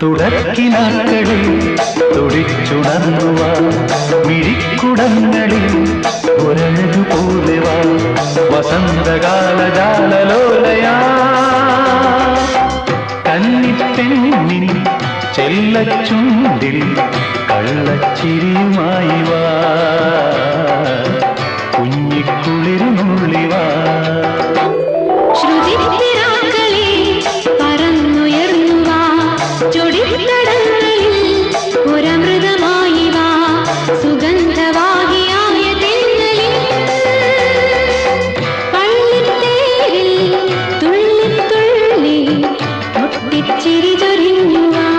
തുടക്കിനാക്കളിൽ തുടിച്ചുണർന്നുവ മിഴിക്കുടങ്ങളിൽ ഒരഴകുപോലെ വാ വസന്തകാല ജാലലോലയാ കന്നിപ്പെണ്ണിൻ ചെല്ലച്ചുണ്ടിൽ കള്ളച്ചിരിയുമായി വാ കുഞ്ഞിക്കുളിരുന്നുള്ളി വാ ചിരി ചൊരിഞ്ഞുവാ